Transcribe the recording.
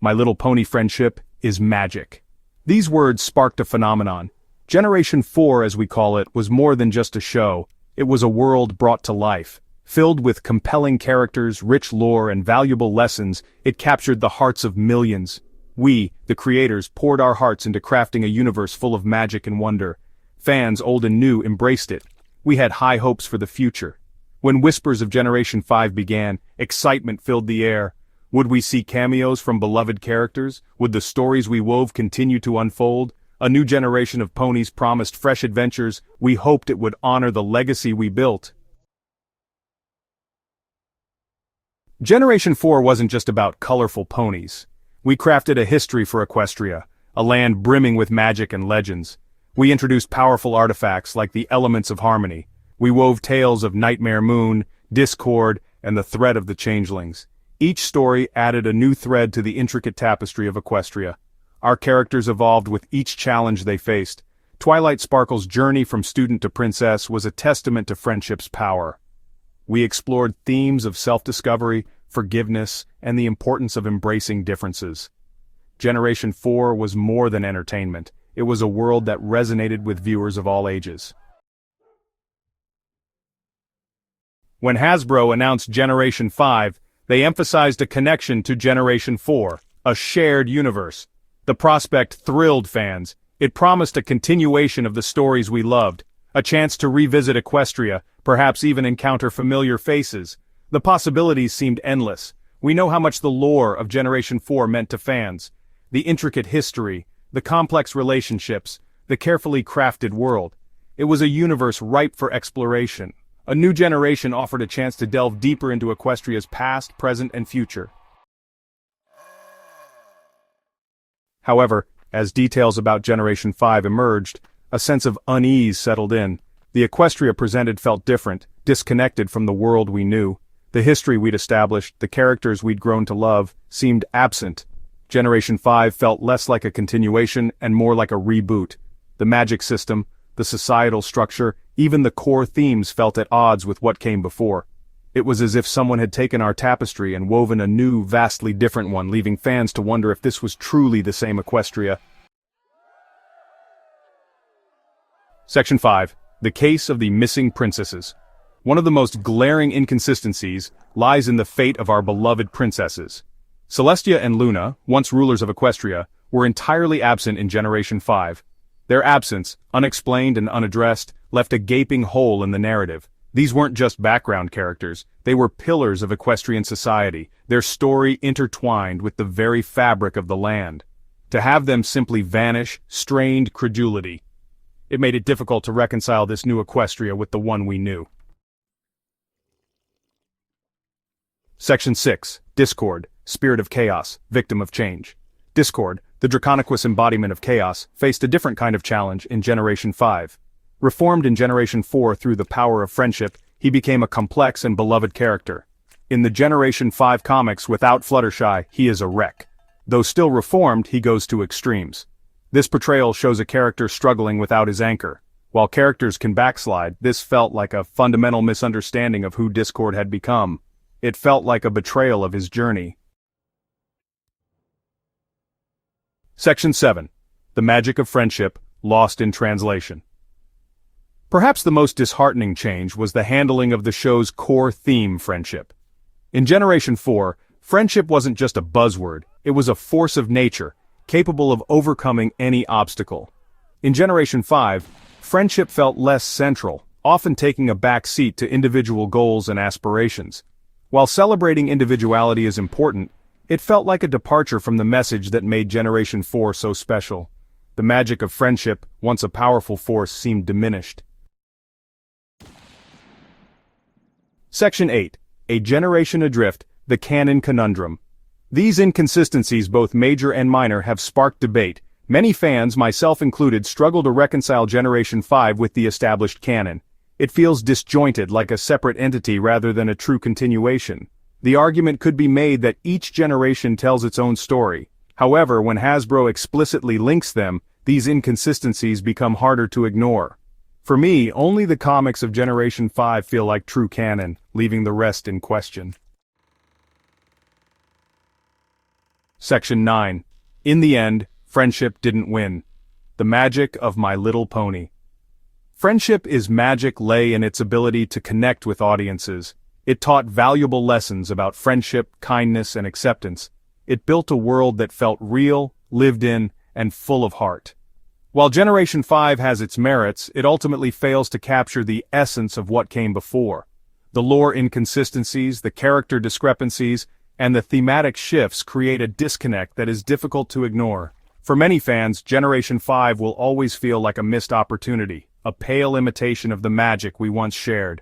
My Little Pony friendship is magic. These words sparked a phenomenon. Generation 4, as we call it, was more than just a show. It was a world brought to life. Filled with compelling characters, rich lore, and valuable lessons, it captured the hearts of millions. We, the creators, poured our hearts into crafting a universe full of magic and wonder. Fans, old and new, embraced it. We had high hopes for the future. When whispers of Generation 5 began, excitement filled the air. Would we see cameos from beloved characters? Would the stories we wove continue to unfold? A new generation of ponies promised fresh adventures. We hoped it would honor the legacy we built. Generation 4 wasn't just about colorful ponies. We crafted a history for Equestria, a land brimming with magic and legends. We introduced powerful artifacts like the Elements of Harmony. We wove tales of Nightmare Moon, Discord, and the threat of the Changelings. Each story added a new thread to the intricate tapestry of Equestria. Our characters evolved with each challenge they faced. Twilight Sparkle's journey from student to princess was a testament to friendship's power. We explored themes of self-discovery, forgiveness, and the importance of embracing differences. Generation 4 was more than entertainment. It was a world that resonated with viewers of all ages. When Hasbro announced Generation 5, they emphasized a connection to Generation 4, a shared universe. The prospect thrilled fans. It promised a continuation of the stories we loved, a chance to revisit Equestria, perhaps even encounter familiar faces. The possibilities seemed endless. We know how much the lore of Generation 4 meant to fans. The intricate history, the complex relationships, the carefully crafted world. It was a universe ripe for exploration. A new generation offered a chance to delve deeper into Equestria's past, present, and future. However, as details about Generation 5 emerged, a sense of unease settled in. The Equestria presented felt different, disconnected from the world we knew. The history we'd established, the characters we'd grown to love, seemed absent. Generation 5 felt less like a continuation and more like a reboot. The magic system, the societal structure, even the core themes felt at odds with what came before. It was as if someone had taken our tapestry and woven a new, vastly different one, leaving fans to wonder if this was truly the same Equestria. Section 5. The Case of the Missing Princesses. One of the most glaring inconsistencies lies in the fate of our beloved princesses. Celestia and Luna, once rulers of Equestria, were entirely absent in Generation 5. Their absence, unexplained and unaddressed, left a gaping hole in the narrative. These weren't just background characters, they were pillars of Equestrian society, their story intertwined with the very fabric of the land. To have them simply vanish strained credulity. It made it difficult to reconcile this new Equestria with the one we knew. Section 6. Discord, Spirit of Chaos, Victim of Change. Discord, the Draconequus embodiment of chaos, faced a different kind of challenge in Generation 5. Reformed in Generation 4 through the power of friendship, he became a complex and beloved character. In the Generation 5 comics, without Fluttershy, he is a wreck. Though still reformed, he goes to extremes. This portrayal shows a character struggling without his anchor. While characters can backslide, this felt like a fundamental misunderstanding of who Discord had become. It felt like a betrayal of his journey. Section 7. The Magic of Friendship, Lost in Translation. Perhaps the most disheartening change was the handling of the show's core theme, friendship. In Generation 4, friendship wasn't just a buzzword, it was a force of nature, capable of overcoming any obstacle. In Generation 5, friendship felt less central, often taking a back seat to individual goals and aspirations. While celebrating individuality is important, it felt like a departure from the message that made Generation 4 so special. The magic of friendship, once a powerful force, seemed diminished. Section 8. A Generation Adrift, the Canon Conundrum. These inconsistencies, both major and minor, have sparked debate. Many fans, myself included, struggle to reconcile Generation 5 with the established canon. It feels disjointed, like a separate entity rather than a true continuation. The argument could be made that each generation tells its own story. However, when Hasbro explicitly links them, these inconsistencies become harder to ignore. For me, only the comics of Generation 5 feel like true canon, leaving the rest in question. Section 9. In the end, friendship didn't win. The magic of My Little Pony. Friendship is magic lay in its ability to connect with audiences. It taught valuable lessons about friendship, kindness, and acceptance. It built a world that felt real, lived in, and full of heart. While Generation 5 has its merits, it ultimately fails to capture the essence of what came before. The lore inconsistencies, the character discrepancies, and the thematic shifts create a disconnect that is difficult to ignore. For many fans, Generation 5 will always feel like a missed opportunity, a pale imitation of the magic we once shared.